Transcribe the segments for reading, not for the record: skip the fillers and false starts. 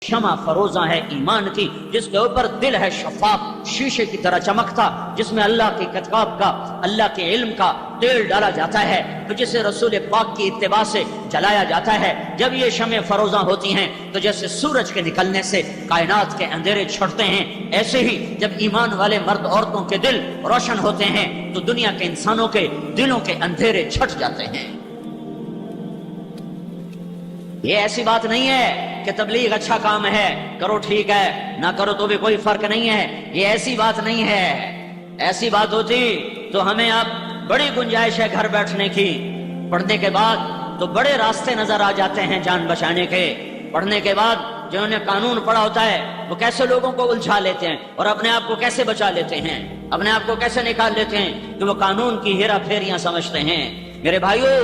شمع فروزاں ہے ایمان کی، جس کے اوپر دل ہے شفاف شیشے کی طرح چمکتا، جس میں اللہ کی کتاب کا، اللہ کے علم کا تیل ڈالا جاتا ہے، تو جسے رسول پاک کی اتباع سے جلایا جاتا ہے۔ جب یہ شمع فروزاں ہوتی ہیں تو جیسے سورج کے نکلنے سے کائنات کے اندھیرے چھٹتے ہیں، ایسے ہی جب ایمان والے مرد عورتوں کے دل روشن ہوتے ہیں تو دنیا کے انسانوں کے دلوں کے اندھیرے چھٹ جاتے ہیں۔ یہ ایسی بات نہیں ہے کہ تبلیغ اچھا کام ہے، کرو ٹھیک ہے، نہ کرو تو بھی کوئی فرق نہیں ہے، یہ ایسی بات نہیں ہے۔ ایسی بات ہوتی تو ہمیں اب بڑی گنجائش ہے گھر بیٹھنے کی، پڑھنے کے بعد تو بڑے راستے نظر آ جاتے ہیں جان بچانے کے۔ پڑھنے کے بعد جنہوں نے قانون پڑھا ہوتا ہے وہ کیسے لوگوں کو الجھا لیتے ہیں اور اپنے آپ کو کیسے بچا لیتے ہیں، اپنے آپ کو کیسے نکال لیتے ہیں کہ وہ قانون کی ہیرا پھیریاں سمجھتے ہیں۔ میرے بھائیو،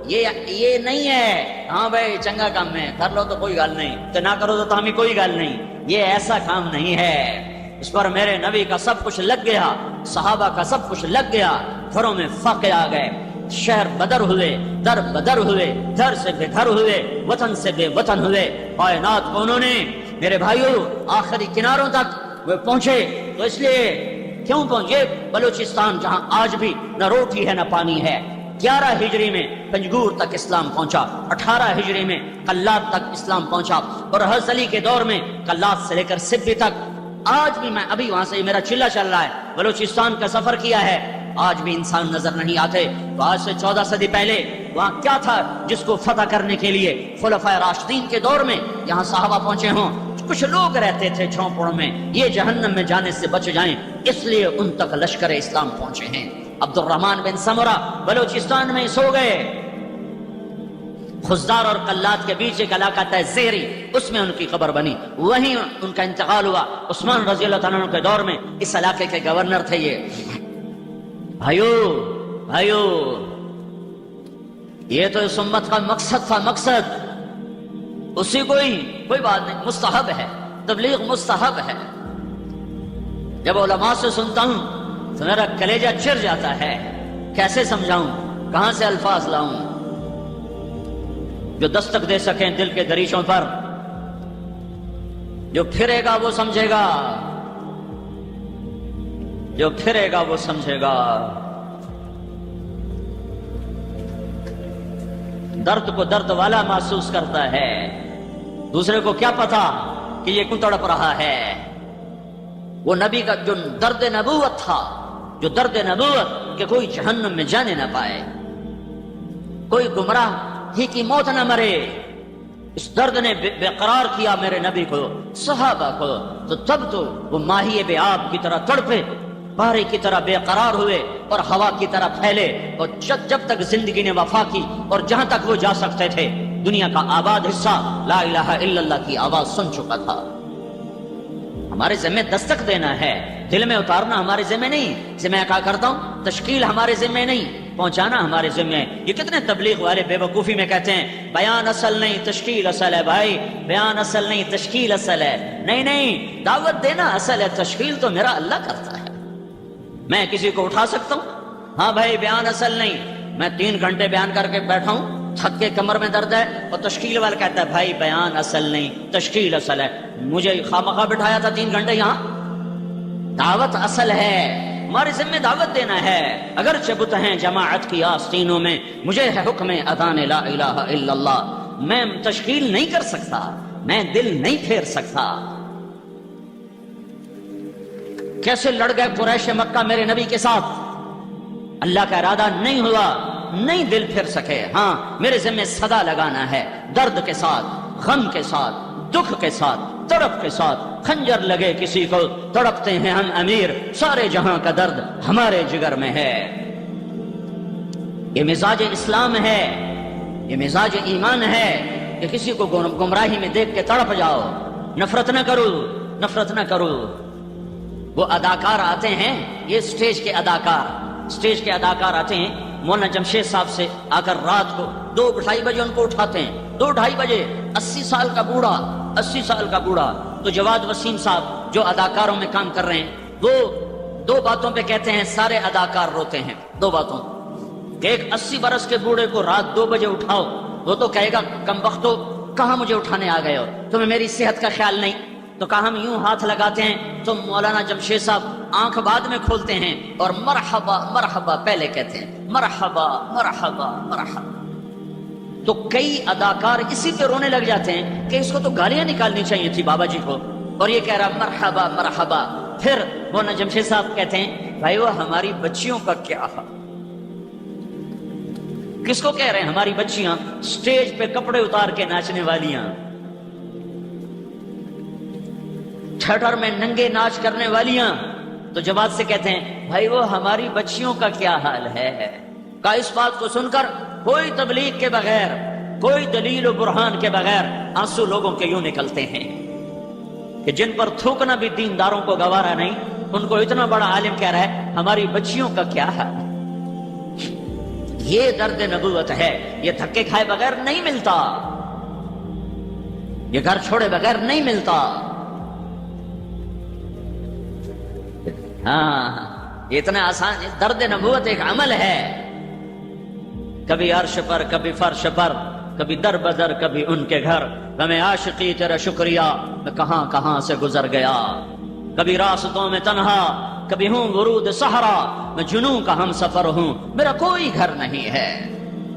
یہ نہیں ہے ہاں بھائی چنگا کام ہے کر لو تو کوئی گل نہیں، تو نہ کرو تو ہمیں کوئی گل نہیں، یہ ایسا کام نہیں ہے۔ اس پر میرے نبی کا سب کچھ لگ گیا، صحابہ کا سب کچھ لگ گیا، گھروں میں فاقے آ گئے، شہر بدر ہوئے، در بدر ہوئے، گھر سے بے گھر ہوئے، وطن سے بے وطن ہوئے۔ کائنات کو انہوں نے میرے بھائیو آخری کناروں تک وہ پہنچے، تو اس لیے کیوں پہنچے؟ بلوچستان جہاں آج بھی نہ روٹی ہے نہ پانی ہے۔ 11 ہجری میں پنجگور تک اسلام پہنچا، 18 ہجری میں قلات تک اسلام پہنچا، اور حضرت علی کے دور میں قلات سے لے کر سبی تک۔ آج بھی میں ابھی وہاں سے میرا چلہ چل رہا ہے، بلوچستان کا سفر کیا ہے، آج بھی انسان نظر نہیں آتے۔ تو آج سے 14 صدی پہلے وہاں کیا تھا جس کو فتح کرنے کے لیے خلفائے راشدین کے دور میں یہاں صحابہ پہنچے ہوں؟ کچھ لوگ رہتے تھے جھونپڑوں میں، یہ جہنم میں جانے سے بچ جائیں اس لیے ان تک لشکر اسلام پہنچے ہیں۔ عبد الرحمن بن سمرہ بلوچستان میں سو گئے، خزدار اور قلات کے بیچ ایک علاقہ تھا زیری، اس میں ان کی قبر بنی، وہیں ان کا انتقال ہوا۔ عثمان رضی اللہ تعالیٰ عنہ کے دور میں اس علاقے کے گورنر تھے یہ۔ بھائیو یہ تو اس امت کا مقصد تھا، مقصد اسی کوئی بات نہیں، مستحب ہے، تبلیغ مستحب ہے۔ جب علماء سے سنتا ہوں تو میرا کلیجہ چر جاتا ہے، کیسے سمجھاؤں، کہاں سے الفاظ لاؤں جو دستک دے سکیں دل کے دریچوں پر۔ جو پھرے گا وہ سمجھے گا، جو پھرے گا وہ سمجھے گا۔ درد کو درد والا محسوس کرتا ہے، دوسرے کو کیا پتا کہ یہ کیوں تڑپ رہا ہے۔ وہ نبی کا جو درد نبوت تھا، جو درد نبوت کہ کوئی جہنم میں جانے نہ پائے، کوئی گمراہ ہی کی موت نہ مرے، اس درد نے بے قرار کیا میرے نبی کو، صحابہ کو۔ تو تب تو وہ ماہی بے آب کی طرح تڑپے، بارے کی طرح بے قرار ہوئے اور ہوا کی طرح پھیلے، اور جب تک زندگی نے وفا کی اور جہاں تک وہ جا سکتے تھے دنیا کا آباد حصہ لا الہ الا اللہ کی آواز سن چکا تھا۔ ہمارے ذمہ دستک دینا ہے، دل میں اتارنا ہمارے ذمہ نہیں۔ ذمہ کہا کرتا ہوں، تشکیل ہمارے ذمہ نہیں، پہنچانا ہمارے ذمہ ہے۔ یہ کتنے تبلیغ والے بے وقوفی میں کہتے ہیں بیان اصل نہیں تشکیل اصل ہے۔ بھائی بیان اصل نہیں تشکیل اصل ہے، نہیں، دعوت دینا اصل ہے، تشکیل تو میرا اللہ کرتا ہے۔ میں کسی کو اٹھا سکتا ہوں؟ ہاں بھائی بیان اصل نہیں، میں 3 گھنٹے بیان کر کے بیٹھا ہوں، تھک کے کمر میں درد ہے، اور تشکیل والا کہتا ہے بھائی بیان اصل نہیں تشکیل اصل ہے۔ مجھے خامخواہ بٹھایا تھا 3 گھنٹے یہاں؟ دعوت اصل ہے، ہمارے ذمہ دعوت دینا ہے۔ اگرچہ بت ہیں جماعت کی آستینوں میں، مجھے ہے حکم اذان لا الہ الا اللہ۔ میں تشکیل نہیں کر سکتا، میں دل نہیں پھیر سکتا۔ کیسے لڑ گئے قریش مکہ میرے نبی کے ساتھ، اللہ کا ارادہ نہیں ہوا، نہیں دل پھر سکے۔ ہاں میرے ذمہ صدا لگانا ہے، درد کے ساتھ، غم کے ساتھ، دکھ کے ساتھ، تڑپ کے ساتھ۔ خنجر لگے کسی کو تڑپتے ہیں ہم امیر، سارے جہاں کا درد ہمارے جگر میں ہے۔ یہ مزاج اسلام ہے، یہ مزاج ایمان ہے کہ کسی کو گمراہی میں دیکھ کے تڑپ جاؤ، نفرت نہ کرو، نفرت نہ کرو۔ وہ اداکار آتے ہیں، یہ سٹیج کے اداکار آتے ہیں، مولانا جمشید صاحب سے آ کر رات کو 2-2:30 بجے ان کو اٹھاتے ہیں، 2-2:30 بجے، 80 سال کا بوڑھا۔ تو جواد وسیم صاحب جو اداکاروں میں کام کر رہے ہیں، وہ 2 باتوں پہ کہتے ہیں سارے اداکار روتے ہیں، 2 باتوں کہ ایک 80 برس کے بوڑھے کو رات 2 بجے اٹھاؤ، وہ تو کہے گا کم وقتو کہاں مجھے اٹھانے آ گئے ہو؟ تمہیں میری صحت کا خیال نہیں؟ تو کہا ہم یوں ہاتھ لگاتے ہیں تو مولانا جمشید صاحب آنکھ بعد میں کھولتے ہیں اور مرحبا مرحبا پہلے کہتے ہیں، مرحبا مرحبا مرحبا۔ تو کئی اداکار اسی پہ رونے لگ جاتے ہیں کہ اس کو تو گالیاں نکالنی چاہیے تھی بابا جی کو، اور یہ کہہ رہا مرحبا مرحبا۔ پھر مولانا جمشید صاحب کہتے ہیں بھائی وہ ہماری بچیوں کا کیا حال؟ کس کو کہہ رہے ہیں؟ ہماری بچیاں سٹیج پہ کپڑے اتار کے ناچنے والیاں، تھیٹر میں ننگے ناچ کرنے والیاں۔ تو جماعت سے کہتے ہیں بھائی وہ ہماری بچیوں کا کیا حال ہے؟ کا اس بات کو سن کر کوئی تبلیغ کے بغیر، کوئی دلیل و برہان کے بغیر آنسو لوگوں کے یوں نکلتے ہیں کہ جن پر تھوکنا بھی دینداروں کو گوارا نہیں، ان کو اتنا بڑا عالم کہہ رہا ہے ہماری بچیوں کا کیا حال۔ یہ درد نبوت ہے، یہ دھکے کھائے بغیر نہیں ملتا، یہ گھر چھوڑے بغیر نہیں ملتا۔ ہاں اتنا آسان، درد نبوت ایک عمل ہے، کبھی عرش پر کبھی فرش پر، کبھی در بدر کبھی ان کے گھر، ہمیں عاشقی تیرا شکریہ میں کہاں کہاں سے گزر گیا، کبھی راستوں میں تنہا کبھی ہوں ورود صحرا، میں جنوں کا ہم سفر ہوں، میرا کوئی گھر نہیں ہے۔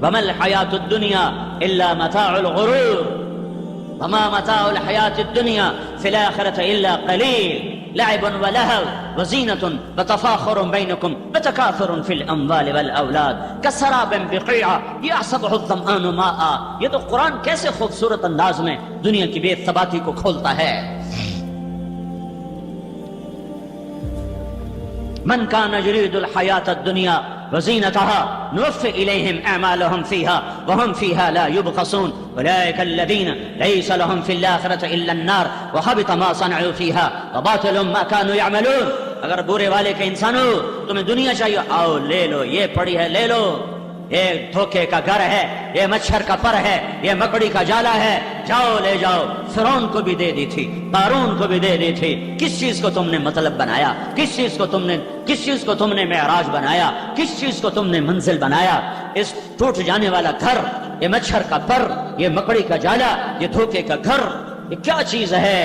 وما الحیات الدنیا الا متاع الغرور، وما متاع الحیات الدنیا فی الآخرۃ الا قلیل، لعب ولہو وزینۃ وتفاخر بینکم وتکاثر فی الاموال والاولاد کسراب بقیعہ یحسبہ الظمآن ماء۔ یہ تو قرآن کیسے خوبصورت انداز میں دنیا کی بے ثباتی کو کھولتا ہے۔ من كان يريد الحياة الدنيا وزينتها نوفي إليهم أعمالهم فيها وهم فيها لا يبخسون أولئك الذين ليس لهم في الآخرة إلا النار وحبط ما صنعوا فيها وباطل ما كانوا يعملون۔ اگر برے والے کے انسانوں تمہیں دنیا چاہیے، آؤ لے لو، یہ پڑی ہے لے لو، یہ دھوکے کا گھر ہے، یہ مچھر کا پر ہے، یہ مکڑی کا جالا ہے، جاؤ لے جاؤ۔ فرعون کو بھی دے دی تھی، قارون کو بھی دے دی تھی۔ کس چیز کو تم نے مطلب بنایا؟ کس چیز کو تم نے معراج بنایا؟ کس چیز کو تم نے منزل بنایا؟ اس ٹوٹ جانے والا گھر، یہ مچھر کا پر، یہ مکڑی کا جالا، یہ دھوکے کا گھر، یہ کیا چیز ہے؟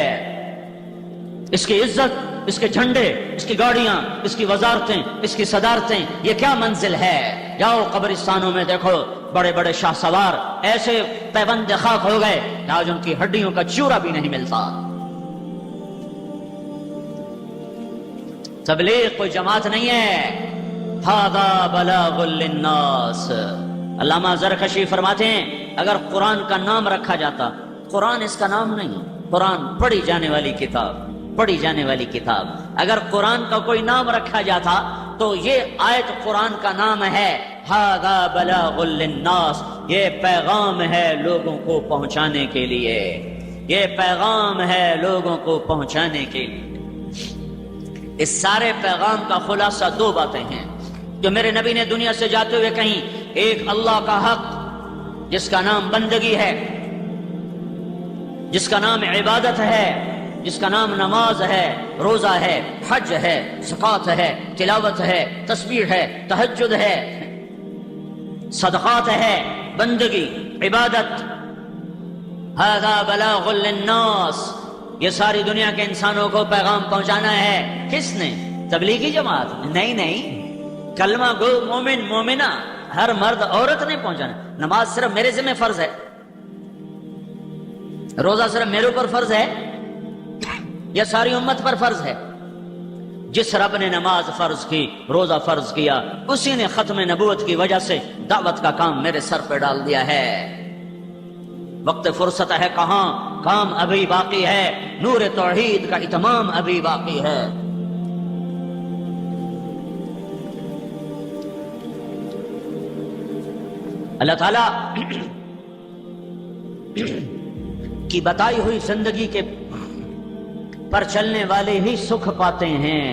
اس کی عزت، اس کے جھنڈے، اس کی گاڑیاں، اس کی وزارتیں، اس کی صدارتیں، یہ کیا منزل ہے؟ جاؤ قبرستانوں میں دیکھو، بڑے بڑے شاہ سوار ایسے پیوند خاک ہو گئے کہ آج ان کی ہڈیوں کا چورا بھی نہیں ملتا۔ تبلیغ کوئی جماعت نہیں ہے، ھذا بلاغ للناس۔ علامہ زرکشی فرماتے ہیں اگر قرآن کا نام رکھا جاتا، قرآن اس کا نام نہیں، قرآن پڑھی جانے والی کتاب، پڑھی جانے والی کتاب، اگر قرآن کا کوئی نام رکھا جاتا تو یہ آیت قرآن کا نام ہے، ھذا بلاغ للناس، یہ پیغام ہے لوگوں کو پہنچانے کے لیے، یہ پیغام ہے لوگوں کو پہنچانے کے لیے۔ اس سارے پیغام کا خلاصہ دو باتیں ہیں جو میرے نبی نے دنیا سے جاتے ہوئے کہیں۔ ایک اللہ کا حق جس کا نام بندگی ہے، جس کا نام عبادت ہے، جس کا نام نماز ہے، روزہ ہے، حج ہے، زکوٰۃ ہے، تلاوت ہے، تسبیح ہے، تہجد ہے، صدقات ہے، بندگی، عبادت۔ ھذا بلاغ للناس، یہ ساری دنیا کے انسانوں کو پیغام پہنچانا ہے۔ کس نے؟ تبلیغی جماعت؟ نہیں، کلمہ گو مومن مومنہ ہر مرد عورت نے پہنچانا۔ نماز صرف میرے ذمہ فرض ہے، روزہ صرف میرے اوپر فرض ہے یا ساری امت پر فرض ہے؟ جس رب نے نماز فرض کی، روزہ فرض کیا، اسی نے ختم نبوت کی وجہ سے دعوت کا کام میرے سر پہ ڈال دیا ہے۔ وقت فرصت ہے کہاں، کام ابھی باقی ہے، نور توحید کا اتمام ابھی باقی ہے۔ اللہ تعالیٰ کی بتائی ہوئی زندگی کے پر چلنے والے ہی سکھ پاتے ہیں،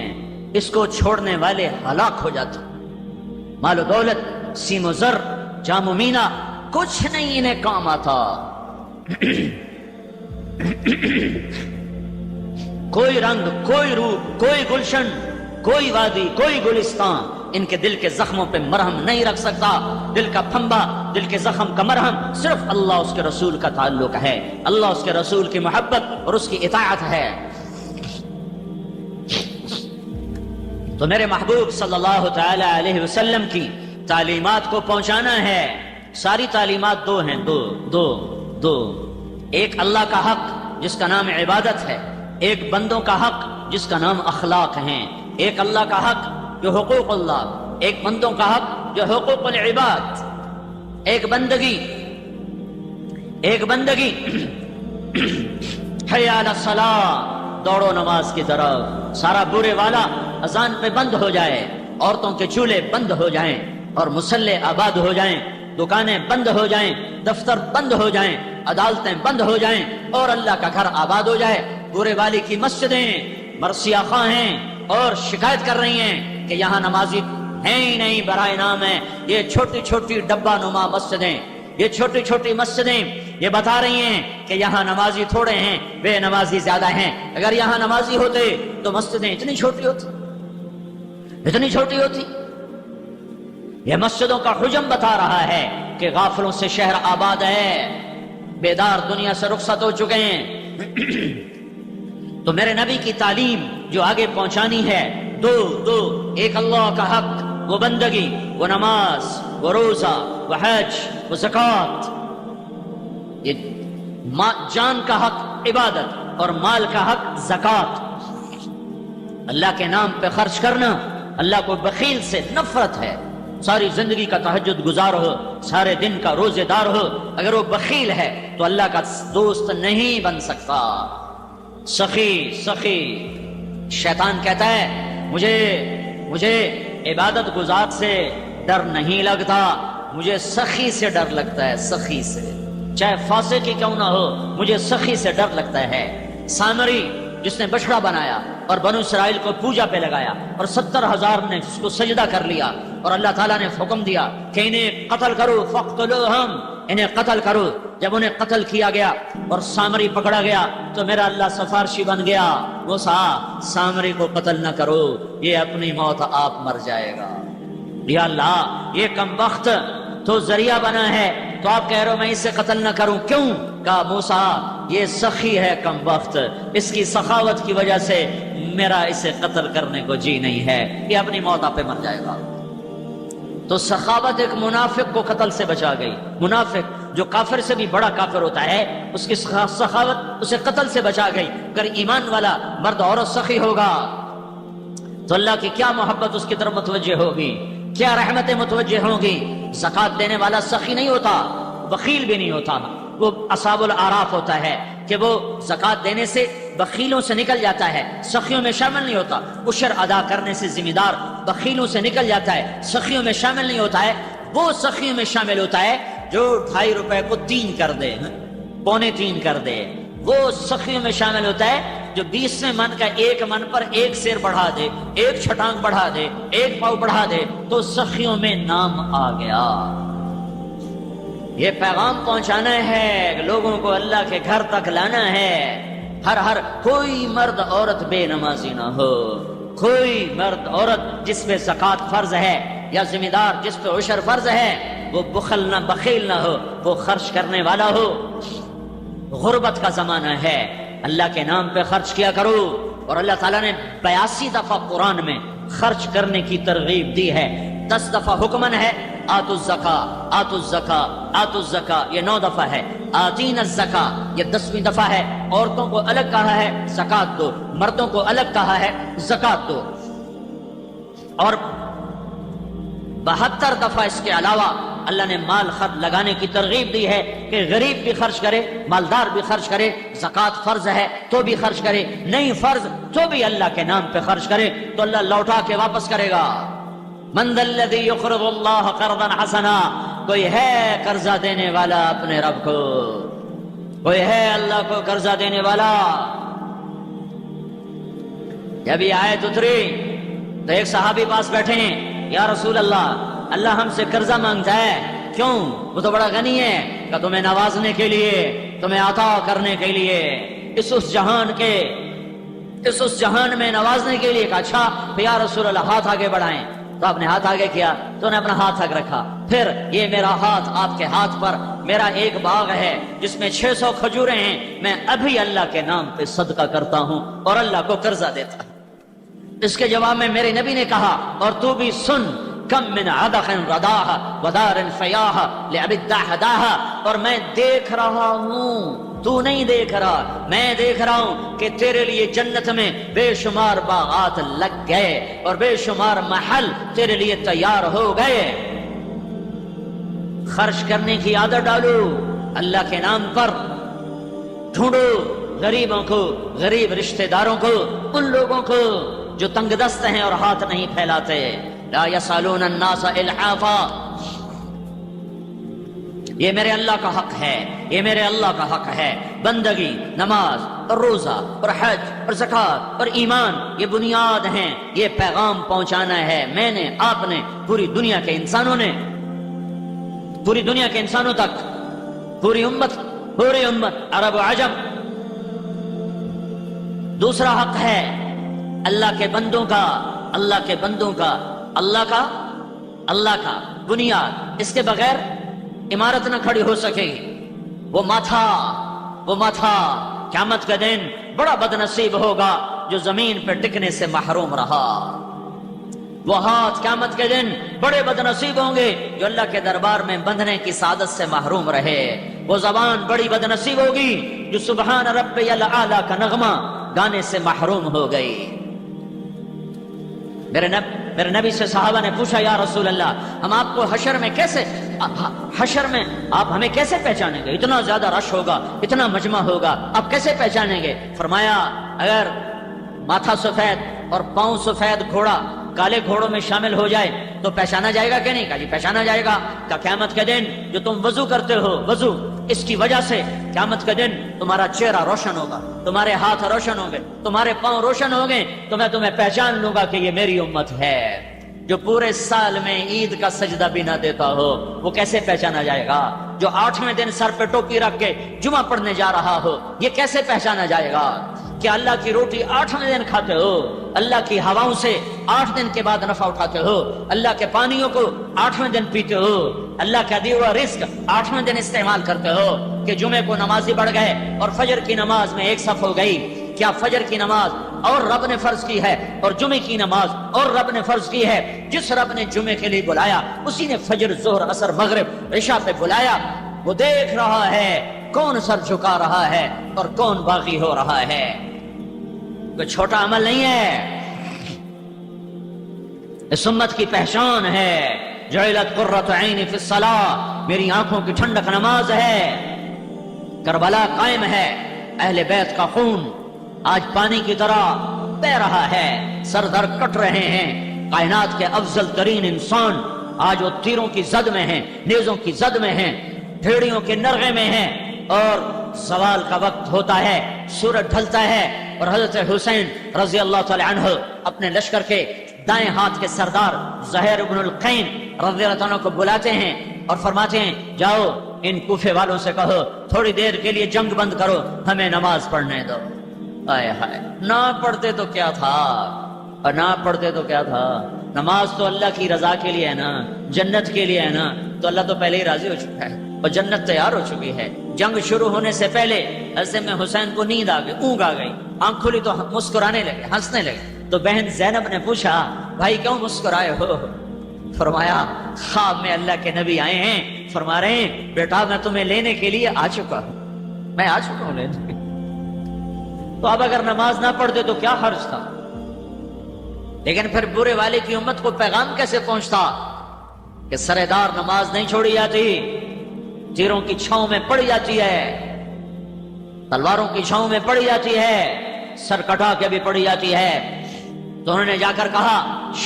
اس کو چھوڑنے والے ہلاک ہو جاتے۔ مال و دولت، سیم و زر، جام و مینا، کچھ نہیں انہیں کام آتا۔ کوئی رنگ، کوئی روپ، کوئی گلشن، کوئی وادی، کوئی گلستان ان کے دل کے زخموں پہ مرہم نہیں رکھ سکتا۔ دل کا پھنبا دل کے زخم کا مرہم صرف اللہ اس کے رسول کا تعلق ہے، اللہ اس کے رسول کی محبت اور اس کی اطاعت ہے۔ تو میرے محبوب صلی اللہ تعالی علیہ وسلم کی تعلیمات کو پہنچانا ہے۔ ساری تعلیمات دو ہیں، دو ایک اللہ کا حق جس کا نام عبادت ہے، ایک بندوں کا حق جس کا نام اخلاق ہیں۔ ایک اللہ کا حق جو حقوق اللہ، ایک بندوں کا حق جو حقوق العباد۔ ایک بندگی حی علی الصلاۃ، دوڑو نماز کی طرف، سارا برے والا اذان پہ بند ہو جائے، عورتوں کے چولہے بند ہو جائیں اور مصلے آباد ہو جائیں، دکانیں بند ہو جائیں، دفتر بند ہو جائیں، عدالتیں بند ہو جائیں اور اللہ کا گھر آباد ہو جائے۔ برے والی کی مسجدیں مرثیہ خواہ ہیں اور شکایت کر رہی ہیں کہ یہاں نمازی ہیں ہی نہیں، برائے نام ہے یہ چھوٹی چھوٹی ڈبہ نما مسجدیں، یہ چھوٹی چھوٹی مسجدیں یہ بتا رہی ہیں کہ یہاں نمازی تھوڑے ہیں، بے نمازی زیادہ ہیں۔ اگر یہاں نمازی ہوتے تو مسجدیں اتنی چھوٹی ہوتی۔ یہ مسجدوں کا حجم بتا رہا ہے کہ غافلوں سے شہر آباد ہے، بیدار دنیا سے رخصت ہو چکے ہیں۔ تو میرے نبی کی تعلیم جو آگے پہنچانی ہے، دو ایک اللہ کا حق، وہ بندگی، وہ نماز، وہ روزہ، وہ حج، وہ زکوٰۃ۔ یہ جان کا حق عبادت اور مال کا حق زکوٰۃ۔ اللہ کے نام پہ خرچ کرنا، اللہ کو بخیل سے نفرت ہے۔ ساری زندگی کا تہجد گزار ہو، سارے دن کا روزے دار ہو، اگر وہ بخیل ہے تو اللہ کا دوست نہیں بن سکتا۔ سخی شیطان کہتا ہے مجھے عبادت گزار سے ڈر نہیں لگتا، مجھے سخی سے ڈر لگتا ہے، سخی سے، چاہے فاسق ہی کیوں نہ ہو، مجھے سخی سے ڈر لگتا ہے۔ سامری جس نے بچڑا بنایا اور بنو اسرائیل کو پوجا پہ لگایا اور 70,000 نے اس کو سجدہ کر لیا اور اللہ تعالیٰ نے حکم دیا کہ انہیں قتل کرو، فاقتلوہم، انہیں قتل کرو۔ جب انہیں قتل کیا گیا اور سامری پکڑا گیا تو میرا اللہ سفارشی بن گیا، موسیٰ سامری کو قتل نہ کرو، یہ اپنی موت آپ مر جائے گا۔ یا اللہ یہ کم وقت تو ذریعہ بنا ہے تو آپ کہہ رہے ہو میں اسے قتل نہ کروں، کیوں؟ کہا موسیٰ یہ سخی ہے کم وقت، اس کی سخاوت کی وجہ سے میرا اسے قتل کرنے کو جی نہیں ہے، یہ اپنی موت آپ پہ مر جائے گا۔ تو سخاوت ایک منافق کو قتل سے بچا گئی۔ منافق جو کافر سے بھی بڑا کافر ہوتا ہے، اس کی سخاوت اسے قتل سے بچا گئی۔ اگر ایمان والا مرد عورت سخی ہوگا تو اللہ کی کیا محبت اس کی طرف متوجہ ہوگی، کیا رحمتیں متوجہ ہوں گی۔ زکوٰۃ دینے والا سخی نہیں ہوتا، بخیل بھی نہیں ہوتا، وہ اصحاب الاعراف ہوتا ہے کہ وہ زکوٰۃ دینے سے بخیلوں سے نکل جاتا ہے، سخیوں میں شامل نہیں ہوتا۔ عشر ادا کرنے سے ذمہ دار بخیلوں سے نکل جاتا ہے، سخیوں میں شامل نہیں ہوتا ہے۔ وہ سخیوں میں شامل ہوتا ہے جو 2.5 روپے کو 3 کر دے، 2.25 کر دے۔ وہ سخیوں میں شامل ہوتا ہے جو 20 من کا 1 من پر 1 سیر بڑھا دے، 1 چھٹانگ بڑھا دے، 1 پاؤ بڑھا دے، تو سخیوں میں نام آ گیا۔ یہ پیغام پہنچانا ہے، لوگوں کو اللہ کے گھر تک لانا ہے۔ ہر کوئی مرد عورت بے نمازی نہ ہو، کوئی مرد عورت جس پہ زکوٰۃ فرض ہے یا ذمہ دار جس پہ عشر فرض ہے وہ بخیل نہ ہو، وہ خرچ کرنے والا ہو۔ غربت کا زمانہ ہے، اللہ کے نام پہ خرچ کیا کرو۔ اور اللہ تعالیٰ نے 82 دفعہ قرآن میں خرچ کرنے کی ترغیب دی ہے۔ 10 دفعہ حکمن ہے آتوا الزکاۃ، آتوا الزکاۃ، آتوا الزکاۃ، یہ 9 دفعہ ہے۔ آتینا الزکاۃ یہ 10ویں دفعہ ہے۔ عورتوں کو الگ کہا ہے زکوٰۃ دو، مردوں کو الگ کہا ہے زکوٰۃ دو۔ اور 72 دفعہ اس کے علاوہ اللہ نے مال خرچ لگانے کی ترغیب دی ہے کہ غریب بھی خرچ کرے، مالدار بھی خرچ کرے۔ زکوٰۃ فرض ہے تو بھی خرچ کرے، نہیں فرض تو بھی اللہ کے نام پہ خرچ کرے تو اللہ لوٹا کے واپس کرے گا۔ من ذا الذی یقرض اللہ قرضا حسنا، کوئی ہے قرضہ دینے والا اپنے رب کو، کوئی ہے اللہ کو قرضہ دینے والا۔ جب یہ آیت اتری تو ایک صحابی پاس بیٹھے ہیں، یا رسول اللہ ہم سے قرضہ مانگتا ہے، کیوں؟ وہ تو بڑا غنی ہے، کہ تمہیں نوازنے کے لیے، تمہیں عطا کرنے کے لیے، اس جہان میں نوازنے کے لیے۔ کہا اچھا یا رسول اللہ ہاتھ آگے بڑھائیں، تو آپ نے ہاتھ آگے کیا تو انہیں اپنا ہاتھ آگے رکھا پھر یہ میرا ہاتھ آپ کے ہاتھ پر میرا ایک باغ ہے جس میں 600 کھجوریں ہیں، میں ابھی اللہ کے نام پہ صدقہ کرتا ہوں اور اللہ کو قرضہ دیتا ہوں۔ اس کے جواب میں میرے نبی نے کہا اور تو بھی سن، کم من عدخ رداها ودار فیاها لأبی الدحداها، اور میں دیکھ رہا ہوں، تو نہیں دیکھ رہا، میں دیکھ رہا ہوں کہ تیرے لیے جنت میں بے شمار باغات لگ گئے اور بے شمار محل تیرے لیے تیار ہو گئے۔ خرچ کرنے کی عادت ڈالو اللہ کے نام پر، ڈھونڈو غریبوں کو، غریب رشتہ داروں کو، ان لوگوں کو جو تنگ دست ہیں اور ہاتھ نہیں پھیلاتے۔ لا یسالون الناس الحافا، یہ میرے اللہ کا حق ہے، یہ میرے اللہ کا حق ہے۔ بندگی، نماز اور روزہ اور حج اور زکوٰۃ اور ایمان یہ بنیاد ہیں، یہ پیغام پہنچانا ہے میں نے، آپ نے، پوری دنیا کے انسانوں نے، پوری دنیا کے انسانوں تک، پوری امت عرب و عجم۔ دوسرا حق ہے اللہ کے بندوں کا، اللہ کے بندوں کا، اللہ کا بنیاد، اس کے بغیر عمارت نہ کھڑی ہو سکے گی۔ وہ ماتھا قیامت کا دن بڑا بدنصیب ہوگا جو زمین پہ ٹکنے سے محروم رہا۔ وہ ہاتھ قیامت کے دن بڑے بدنصیب ہوں گے جو اللہ کے دربار میں بندھنے کی سعادت سے محروم رہے۔ وہ زبان بڑی بدنصیب ہوگی جو سبحان ربی الاعلی کا نغمہ گانے سے محروم ہو گئی۔ میرے نبی سے صحابہ نے پوچھا یا رسول اللہ، ہم آپ کو حشر میں آپ ہمیں کیسے پہچانیں گے؟ اتنا زیادہ رش ہوگا، اتنا مجمع ہوگا، آپ کیسے پہچانیں گے؟ فرمایا اگر ماتھا سفید اور پاؤں سفید گھوڑا کالے گھوڑوں میں شامل ہو جائے تو پہچانا جائے گا کہ نہیں؟ کہا جی پہچانا جائے گا۔ کہ قیامت کے دن جو تم وضو کرتے ہو، وضو اس کی وجہ سے قیامت کے دن تمہارا چہرہ روشن ہوگا، تمہارے ہاتھ روشن ہوں گے، تمہارے پاؤں روشن ہوں گے، تو میں تمہیں پہچان لوں گا کہ یہ میری امت ہے۔ جو پورے سال میں عید کا سجدہ بھی نہ دیتا ہو وہ کیسے پہچانا جائے گا؟ جو 8ویں دن سر پہ ٹوپی رکھ کے جمعہ پڑھنے جا رہا ہو یہ کیسے پہچانا جائے گا؟ کہ اللہ کی روٹی 8ویں دن کھاتے ہو، اللہ کی ہواؤں سے 8 دن کے بعد نفع اٹھاتے ہو، اللہ کے پانیوں کو 8ویں دن پیتے ہو، اللہ کا دیا ہوا رزق 8ویں دن استعمال کرتے ہو، کہ جمعے کو نمازی بڑھ گئے اور فجر کی نماز میں ایک صف ہو گئی۔ کیا فجر کی نماز اور رب نے فرض کی ہے اور جمعے کی نماز اور رب نے فرض کی ہے؟ جس رب نے جمعے کے لیے بلایا اسی نے فجر، ظہر، عصر، مغرب، عشاء پہ بلایا۔ وہ دیکھ رہا ہے کون سر جھکا رہا ہے اور کون باغی ہو رہا ہے۔ کوئی چھوٹا عمل نہیں ہے، اس امت کی پہچان ہے۔ جعلت قرۃ عینی فی الصلاۃ، میری آنکھوں کی ٹھنڈک نماز ہے۔ کربلا قائم ہے، اہل بیت کا خون آج پانی کی طرح بہ رہا ہے، سر در کٹ رہے ہیں۔ کائنات کے افضل ترین انسان آج وہ تیروں کی زد میں ہیں، نیزوں کی زد میں ہیں، بھیڑیوں کے نرغے میں ہیں، اور سوال کا وقت ہوتا ہے، سورج ڈھلتا ہے اور حضرت حسین رضی اللہ تعالی عنہ اپنے لشکر کے دائیں ہاتھ کے سردار زہیر بن القین رضی اللہ عنہ کو بلاتے ہیں اور فرماتے ہیں جاؤ ان کوفے والوں سے کہو تھوڑی دیر کے لیے جنگ بند کرو، ہمیں نماز پڑھنے دو۔ آئے ہائے، نہ پڑھتے تو کیا تھا، اور نہ پڑھتے تو کیا تھا؟ نماز تو اللہ کی رضا کے لیے ہے نا، جنت کے لیے ہے نا، تو اللہ تو پہلے ہی راضی ہو چکا ہے اور جنت تیار ہو چکی ہے۔ جنگ شروع ہونے سے پہلے ایسے میں حسین کو نیند آ گئی، اونگ آ گئی، آنکھ کھلی تو مسکرانے لگے، ہنسنے لگے۔ تو بہن زینب نے پوچھا بھائی کیوں مسکرائے ہو؟ فرمایا خواب میں اللہ کے نبی آئے ہیں، فرما رہے ہیں بیٹا میں تمہیں لینے کے لیے آ چکا ہوں، میں آ چکا ہوں لینے۔ تو اب اگر نماز نہ پڑھتے تو کیا حرج تھا؟ لیکن پھر برے والے کی امت کو پیغام کیسے پہنچتا کہ سردار نماز نہیں چھوڑی جاتی، تیروں کی چھاؤں میں پڑی جاتی ہے، تلواروں کی چھاؤں میں پڑی جاتی ہے، سر کٹا کے بھی پڑی جاتی ہے۔ تو انہوں نے جا کر کہا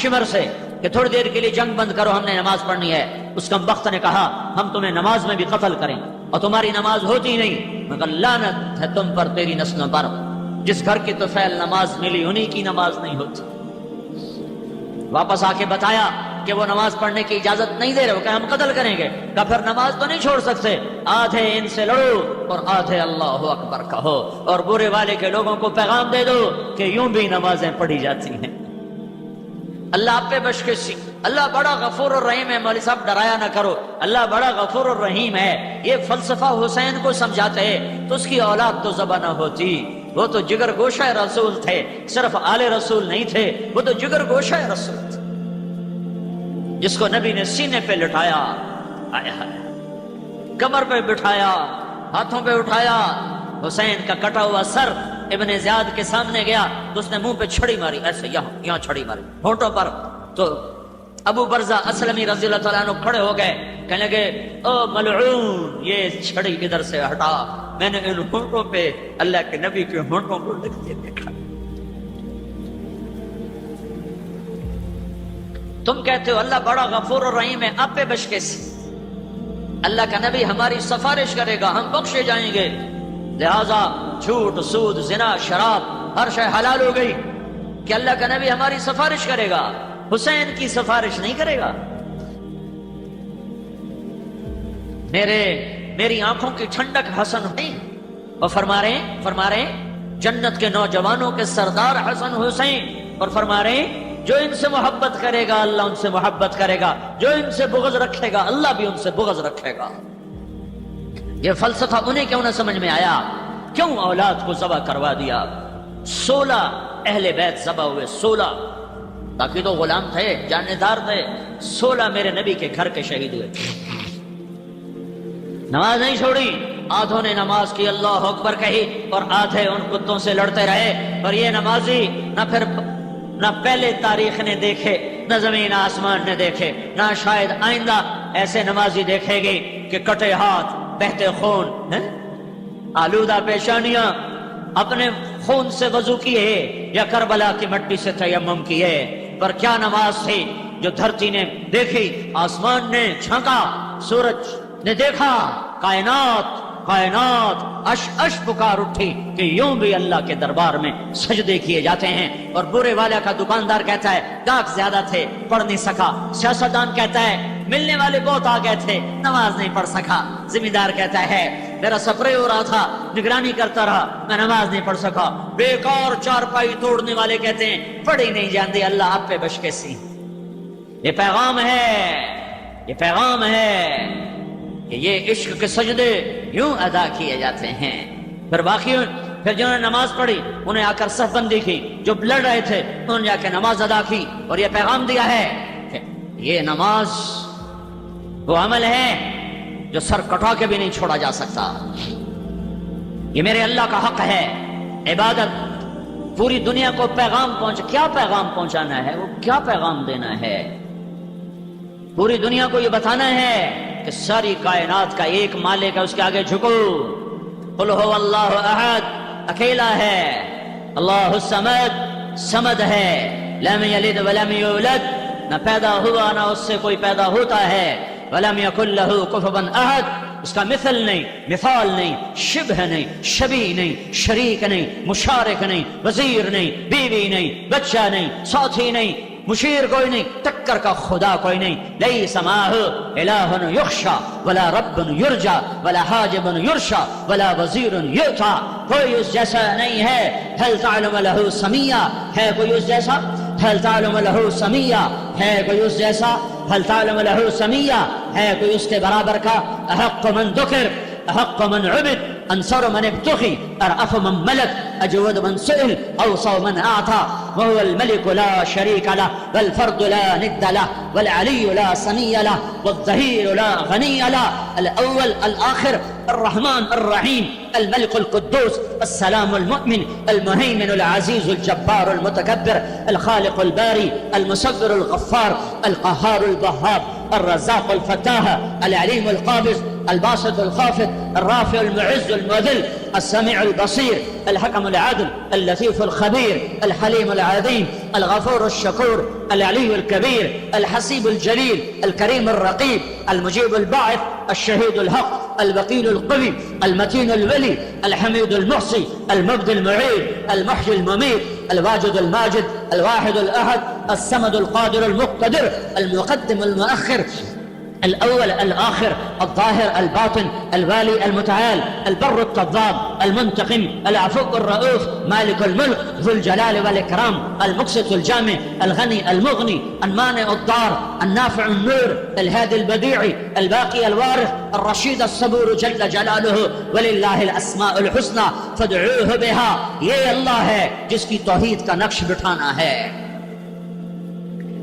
شمر سے کہ تھوڑی دیر کے لیے جنگ بند کرو، ہم نے نماز پڑھنی ہے۔ اس کم بخت نے کہا ہم تمہیں نماز میں بھی قتل کریں اور تمہاری نماز ہوتی نہیں، مگر لعنت ہے تم پر تیری نسلوں پر، جس گھر کی طفیل نماز ملی انہی کی نماز نہیں ہوتی۔ واپس آ کے بتایا کہ وہ نماز پڑھنے کی اجازت نہیں دے رہے، وہ کہ ہم قتل کریں گے۔ کہ پھر نماز تو نہیں چھوڑ سکتے، آدھے ان سے لڑو اور آدھے اللہ اکبر کہو، اور برے والے کے لوگوں کو پیغام دے دو کہ یوں بھی نمازیں پڑھی جاتی ہیں۔ اللہ آپ پہ بشکشی، اللہ بڑا غفور الرحیم ہے۔ مولوی صاحب ڈرایا نہ کرو، اللہ بڑا غفور الرحیم ہے، یہ فلسفہ حسین کو سمجھاتے تو اس کی اولاد تو ذبح نہ ہوتی، وہ تو جگر گوشہ رسول تھے، صرف آل رسول نہیں تھے، وہ تو جگر گوشہ رسول تھے، جس کو نبی نے سینے پہ لٹایا، کمر پہ بٹھایا، ہاتھوں پہ اٹھایا، حسین کا کٹا ہوا سر ابن زیاد کے سامنے گیا تو اس نے منہ پہ چھڑی ماری، ایسے یہاں چھڑی ماری ہونٹوں پر، تو ابو برزہ اسلمی رضی اللہ تعالیٰ عنہ کھڑے ہو گئے، کہنے لگے او ملعون، یہ چھڑی ادھر سے ہٹا، میں نے ان ہونٹوں پہ اللہ کے نبی کے ہونٹوں کو لگتے دیکھا۔ تم کہتے ہو اللہ بڑا غفور الرحیم ہے، آپ پہ بشکش، اللہ کا نبی ہماری سفارش کرے گا، ہم بخشے جائیں گے، لہذا جھوٹ، سود، زنا، شراب ہر شے حلال ہو گئی کہ اللہ کا نبی ہماری سفارش کرے گا، حسین کی سفارش نہیں کرے گا۔ میری آنکھوں کی ٹھنڈک حسن ہوئی، اور فرما رہے جنت کے نوجوانوں کے سردار حسن حسین، اور فرما رہے جو ان سے محبت کرے گا اللہ ان سے محبت کرے گا، جو ان سے بغض رکھے گا اللہ بھی ان سے بغض رکھے گا۔ یہ فلسفہ انہیں کیوں نہ سمجھ میں آیا؟ کیوں اولاد کو ذبح کروا دیا؟ 16 اہل بیت ذبح ہوئے، 16، باقی تو غلام تھے، جانے دار تھے، 16 میرے نبی کے گھر کے شہید ہوئے۔ نماز نہیں چھوڑی، آدھوں نے نماز کی اللہ اکبر کہی اور آدھے ان کتوں سے لڑتے رہے، اور یہ نمازی نہ پہلے تاریخ نے دیکھے، نہ زمین آسمان نے دیکھے، نہ شاید آئندہ ایسے نمازی دیکھے گی کہ کٹے ہاتھ، بہتے خون، آلودہ پیشانیاں، اپنے خون سے وضو کیے یا کربلا کی مٹی سے تیمم کیے، پر کیا نماز تھی جو دھرتی نے دیکھی، آسمان نے جھانکا، سورج نے دیکھا، کائنات اش پکار اٹھی کہ یوں بھی اللہ کے دربار میں سجدے کیے جاتے ہیں۔ اور برے والا کا دکاندار کہتا ہے گاہک زیادہ تھے پڑھ نہیں سکا، سیاستدان کہتا ہے ملنے والے بہت آ گئے تھے نماز نہیں پڑھ سکا، ذمہ دار کہتا ہے میرا سفر ہو رہا تھا نگرانی کرتا رہا میں نماز نہیں پڑھ سکا، بیکار چارپائی توڑنے والے کہتے ہیں پڑھی نہیں جانتی، اللہ آپ پہ بشکشی۔ یہ پیغام ہے کہ یہ عشق کے سجدے یوں ادا کیے جاتے ہیں۔ پھر جنہوں نے نماز پڑھی انہیں آ کر صف بندی کی، جو لڑ رہے تھے انہوں نے جا کے نماز ادا کی، اور یہ پیغام دیا ہے کہ یہ نماز وہ عمل ہے جو سر کٹا کے بھی نہیں چھوڑا جا سکتا، یہ میرے اللہ کا حق ہے، عبادت پوری دنیا کو پیغام کیا پیغام پہنچانا ہے، وہ کیا پیغام دینا ہے، پوری دنیا کو یہ بتانا ہے کہ ساری کائنات کا ایک مالک ہے، اس کے آگے جھکو، قل هو اللہ احد، اکیلا ہے، اللہ الصمد، صمد ہے، لم یلد ولم یولد، نہ پیدا ہوا نہ اس سے کوئی پیدا ہوتا ہے، ولم یکن لہ کفوا احد، اس کا مثل نہیں، مثال نہیں، شبہ نہیں، شبیہ نہیں، شریک نہیں، مشارک نہیں، وزیر نہیں، بیوی نہیں، بچہ نہیں، ساتھی نہیں، مشیر کوئی نہیں، ٹکر کا خدا کوئی نہیں، لیس معہ الہ یخشا ولا رب یرجا ولا حاجب یرشا ولا وزیر یؤتا، کوئی اس جیسا نہیں ہے، هل تعلم له سمیہ، ہے کوئی اس جیسا، هل تعلم له سمیہ، ہے کوئی اس جیسا، هل تعلم له سمیہ، ہے کوئی اس کے برابر کا، احق من ذکر، احق من عبد، انصر من ابتغي، ارأف من ملك، اجود من سئل، اوصى من اعطى، وهو الملك لا شريك له والفرد لا ند له والعلي لا سمي له والظهير لا غني له، الاول الاخر، الرحمن الرحيم، الملك القدوس، السلام المؤمن، المهيمن العزيز الجبار المتكبر، الخالق الباري، المصور الغفار، القهار الوهاب، الرزاق الفتاح، العليم القابض، الباسط الخافض، الرافع المعز المذل، السميع البصير، الحكم العدل، اللطيف الخبير، الحليم العظيم، الغفور الشكور، العلي الكبير، الحسيب الجليل، الكريم الرقيب، المجيب الباعث، الشهيد الحق، الوكيل القوي، المتين الولي، الحميد المحصي، المبدي المعيد، المحيي المميت، الواجد الماجد، الواحد الأحد، الصمد القادر المقتدر، المقدم المؤخر، الأول الآخر الظاهر الباطن الوالي المتعال البر التواب المنتقم العفو الرؤوف مالك الملك ذو الجلال والإكرام المقسط الجامع الغني المغني المانع الضار النافع النور الهادي البديع الباقي الوارث الرشيد الصبور جل جلاله وللہ الاسماء الحسنى فادعوه بها. یہ اللہ ہے جس کی توحید کا نقش بٹھانا ہے.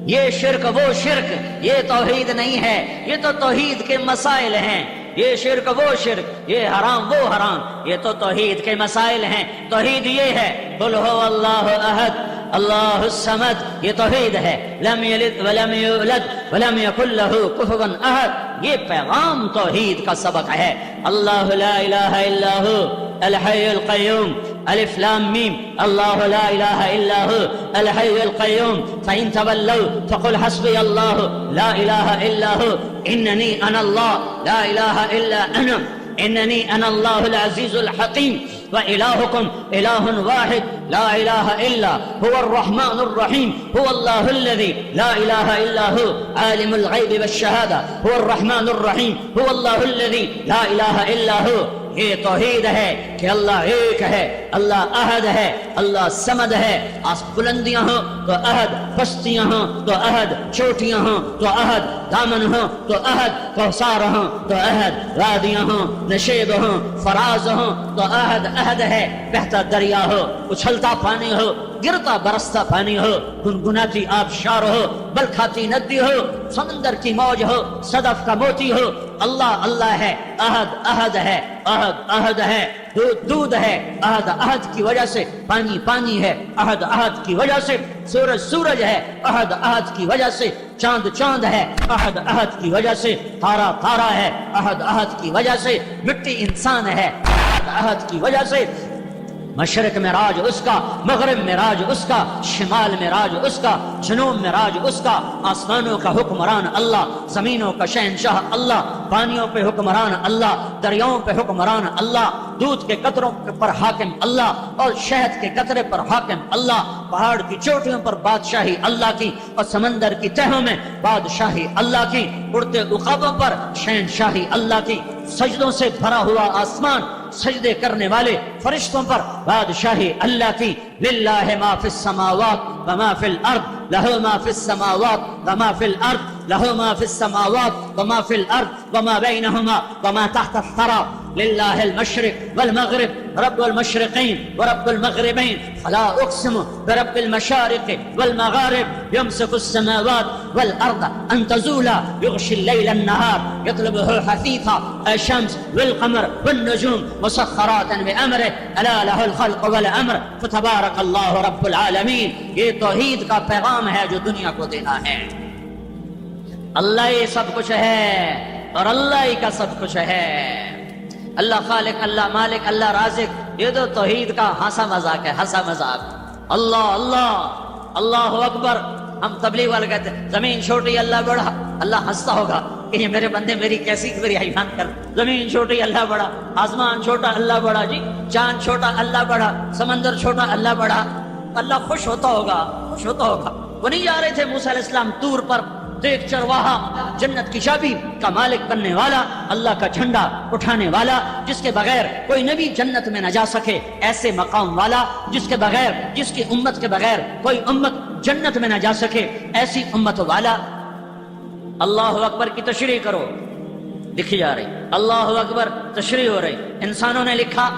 یہ شرک وہ شرک، یہ توحید نہیں ہے، یہ تو توحید کے مسائل ہیں. یہ شرک وہ شرک، یہ حرام وہ حرام، یہ تو توحید کے مسائل ہیں. توحید یہ ہے قل هو اللہ احد اللہ الصمد، یہ توحید ہے. لم یلد ولم یولد ولم یکن له کفوا احد، یہ پیغام توحید کا سبق ہے. اللہ لا الہ الا هو الحی القیوم الف لام میم اللہ لا الہ الا هو الحی القیوم فإن تولوا فقل حسبی اللہ لا الہ الا هو اننی انا اللہ لا الہ الا انا اننی انا اللہ العزیز الحکیم وإلہکم الہ واحد لا الہ الا هو الرحمن الرحیم هو اللہ الذی لا الہ الا هو عالم الغیب والشہادہ هو الرحمن الرحیم هو اللہ الذی لا الہ الا هو. یہ توحید ہے کہ اللہ ایک ہے، اللہ احد ہے، اللہ سمد ہے. بلندیاں ہوں تو احد، پستیاں ہوں تو احد، چوٹیاں ہوں تو احد، دامن ہوں تو احد، کوثر ہوں تو احد، وادیاں ہوں، نشیب ہوں، فراز ہوں تو احد احد ہے. بہتا دریا ہو، اچھلتا پانی ہو، گرتا برستا پانی ہو، گنگناتی آبشار ہو، بلکھاتی ندی ہو، سمندر کی موج ہو، صدف کا موتی ہو، اللہ اللہ ہے. احد احد ہے، احد احد ہے. دودھ دودھ ہے، احد احد کی وجہ سے. پانی پانی ہے، احد احد کی وجہ سے. سورج سورج ہے، احد احد کی وجہ سے. چاند چاند ہے، احد احد کی وجہ سے. تارا تارا ہے، احد احد کی وجہ سے. مٹی انسان ہے، احد احد کی وجہ سے. مشرق میں راج اس کا، مغرب میں راج اس کا، شمال میں راج اس کا، جنوب میں راج اس کا. آسمانوں کا حکمران اللہ، زمینوں کا شہنشاہ اللہ، پانیوں پہ حکمران اللہ، دریاؤں پہ حکمران اللہ، دودھ کے قطروں پر حاکم اللہ اور شہد کے قطرے پر حاکم اللہ. پہاڑ کی چوٹیوں پر بادشاہی اللہ کی اور سمندر کی تہوں میں بادشاہی اللہ کی. اڑتے عقابوں پر شہنشاہی اللہ کی. سجدوں سے بھرا ہوا آسمان، سجدے کرنے والے فرشتوں پر بادشاہی اللہ کی. للہ ما فی السماوات وما فی الارض لہ ما فی السماوات وما فی الارض لہ ما فی السماوات وما فی الارض وما بینہما وما تحت الثری. للہ المشرق والمغرب رب المشرقین ورب المغربین فلا اقسم برب المشارق والمغارب یمسک السماوات والارض ان تزولا یغشی اللیل النہار یطلبہ حثیثا الشمس والقمر والنجوم مسخرات بامرہ الا لہ الخلق والامر فتبارک اللہ رب العالمین. یہ توحید کا پیغام ہے جو دنیا کو دینا ہے. اللہ یہ سب کچھ ہے اور اللہ ہی کا سب کچھ ہے. اللہ خالق، اللہ مالک، اللہ رازق، یہ تو توحید کا ہنسا مذاق ہے، ہنسا مذاق. اللہ اللہ اللہ اکبر. ہم تبلیغ والے کہتے ہیں زمین چھوٹی اللہ بڑا. اللہ ہنستا ہوگا کہ یہ میرے بندے میری کیسی میری حیوان کر. زمین چھوٹی اللہ بڑا، آسمان چھوٹا اللہ بڑا، جی چاند چھوٹا اللہ بڑا، سمندر چھوٹا اللہ بڑا. اللہ خوش ہوتا ہوگا، خوش ہوتا ہوگا. وہ نہیں جا رہے تھے موسیٰ علیہ السلام طور پر؟ دیکھ چرواہا، جنت کی چابی کا مالک بننے والا، اللہ کا جھنڈا اٹھانے والا، جس کے بغیر کوئی نبی جنت میں نہ جا سکے، ایسے مقام والا جس کے بغیر، جس کی امت کے بغیر کوئی امت جنت میں نہ جا سکے، ایسی امت والا. اللہ اکبر کی تشریح کرو، لکھی جا رہی. اللہ اکبر تشریح ہو رہی. انسانوں نے لکھا،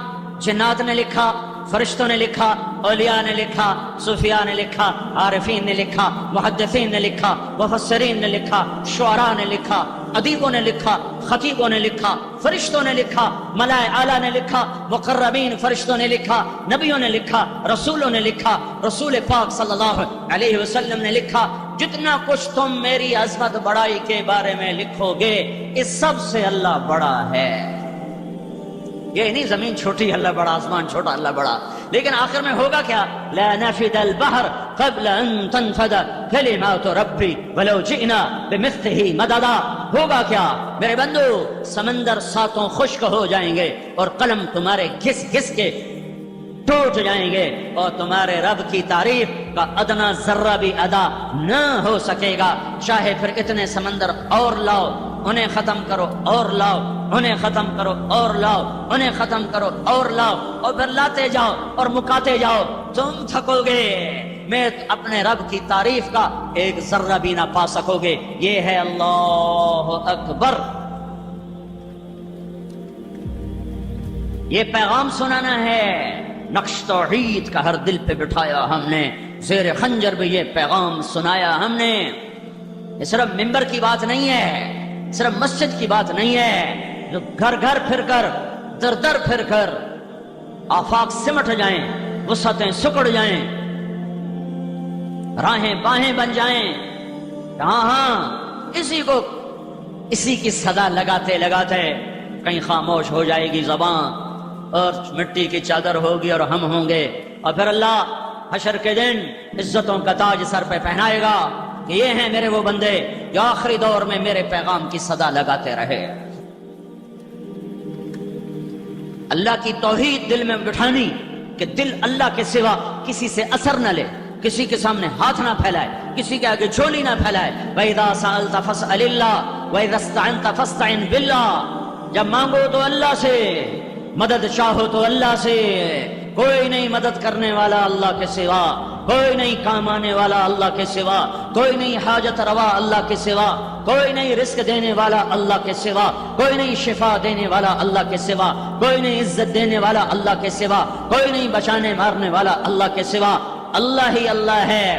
جنات نے لکھا، فرشتوں نے لکھا، اولیاء نے لکھا، صوفیاء نے لکھا، عارفین نے لکھا، محدثین نے لکھا، مفسرین نے لکھا، شعراء نے لکھا، ادیبوں نے لکھا، خطیبوں نے لکھا، فرشتوں نے لکھا، ملائے اعلیٰ نے لکھا، مقربین فرشتوں نے لکھا، نبیوں نے لکھا، رسولوں نے لکھا، رسول پاک صلی اللہ علیہ وسلم نے لکھا. جتنا کچھ تم میری عظمت بڑائی کے بارے میں لکھو گے، اس سب سے اللہ بڑا ہے. یہ نہیں زمین چھوٹی اللہ بڑا، آسمان چھوٹا اللہ بڑا. لیکن آخر میں ہوگا کیا؟ لا نفد البحر قبل ان تنفد کلمات ربی ولو جئنا بمثلہ مددا. ہوگا کیا میرے بندو؟ سمندر ساتوں خشک ہو جائیں گے اور قلم تمہارے گھس گھس کے ٹوٹ جائیں گے اور تمہارے رب کی تعریف کا ادنا ذرہ بھی ادا نہ ہو سکے گا. چاہے پھر اتنے سمندر اور لاؤ، انہیں ختم کرو اور لاؤ، انہیں ختم کرو اور لاؤ، انہیں ختم کرو اور لاؤ، اور پھر لاتے جاؤ اور مکاتے جاؤ، تم تھکو گے، میں اپنے رب کی تعریف کا ایک ذرہ بھی نہ پا سکو گے۔ یہ ہے اللہ اکبر۔ یہ پیغام سنانا ہے، نقش توحید کا ہر دل پہ بٹھایا ہم نے، زیر خنجر بھی یہ پیغام سنایا ہم نے۔ یہ صرف ممبر کی بات نہیں ہے، صرف مسجد کی بات نہیں ہے، جو گھر گھر پھر کر، در در پھر کر آفاق سمٹ جائیں، وسعتیں سکڑ جائیں، راہیں باہیں بن جائیں، ہاں ہاں اسی کی صدا لگاتے لگاتے کہیں خاموش ہو جائے گی زبان، اور مٹی کی چادر ہوگی اور ہم ہوں گے، اور پھر اللہ حشر کے دن عزتوں کا تاج سر پہ پہنائے گا کہ یہ ہیں میرے وہ بندے جو آخری دور میں میرے پیغام کی صدا لگاتے رہے۔ اللہ کی توحید دل میں بٹھانی کہ دل اللہ کے سوا کسی سے اثر نہ لے، کسی کے سامنے ہاتھ نہ پھیلائے، کسی کے آگے جھولی نہ پھیلائے۔ وَإِذَا سَأَلْتَ فَاسْأَلِ اللَّهَ وَإِذَا اسْتَعَنْتَ فَاسْتَعِنْ بِاللَّهِ، جب مانگو تو اللہ سے، مدد چاہو تو اللہ سے، کوئی نہیں مدد کرنے والا اللہ کے سوا، کوئی نہیں کام آنے والا اللہ کے سوا، کوئی نہیں حاجت روا اللہ کے سوا، کوئی نہیں رزق دینے والا اللہ کے سوا، کوئی نہیں شفا دینے والا اللہ کے سوا، کوئی نہیں عزت دینے والا اللہ کے سوا، کوئی نہیں بچانے مارنے والا اللہ کے سوا، اللہ ہی اللہ ہے۔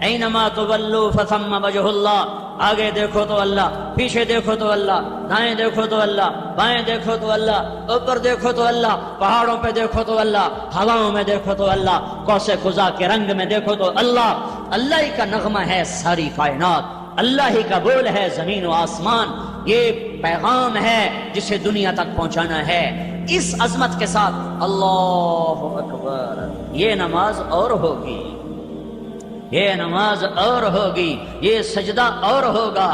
اینما تولوا فثم وجہ اللہ، آگے دیکھو تو اللہ، پیچھے دیکھو تو اللہ، دائیں دیکھو تو اللہ، بائیں دیکھو تو اللہ، اوپر دیکھو تو اللہ، پہاڑوں پہ دیکھو تو اللہ، ہواؤں میں دیکھو تو اللہ، کوسے خزاں کے رنگ میں دیکھو تو اللہ۔ اللہ ہی کا نغمہ ہے ساری کائنات، اللہ ہی کا بول ہے زمین و آسمان۔ یہ پیغام ہے جسے دنیا تک پہنچانا ہے۔ اس عظمت کے ساتھ اللہ اکبر، یہ نماز اور ہوگی، یہ نماز اور ہوگی، یہ سجدہ اور ہوگا،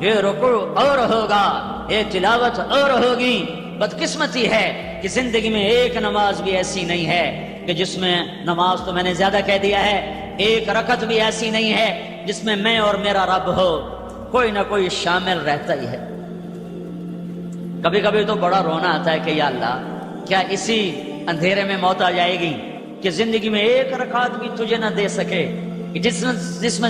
یہ رکوع اور ہوگا، یہ تلاوت اور ہوگی۔ بدقسمتی ہے کہ زندگی میں ایک نماز بھی ایسی نہیں ہے کہ جس میں، نماز تو میں نے زیادہ کہہ دیا ہے، ایک رکعت بھی ایسی نہیں ہے جس میں میں اور میرا رب ہو، کوئی نہ کوئی شامل رہتا ہی ہے۔ کبھی کبھی تو بڑا رونا آتا ہے کہ یا اللہ، کیا اسی اندھیرے میں موت آ جائے گی کہ زندگی میں ایک رکعت بھی تجھے نہ دے سکے، جس میں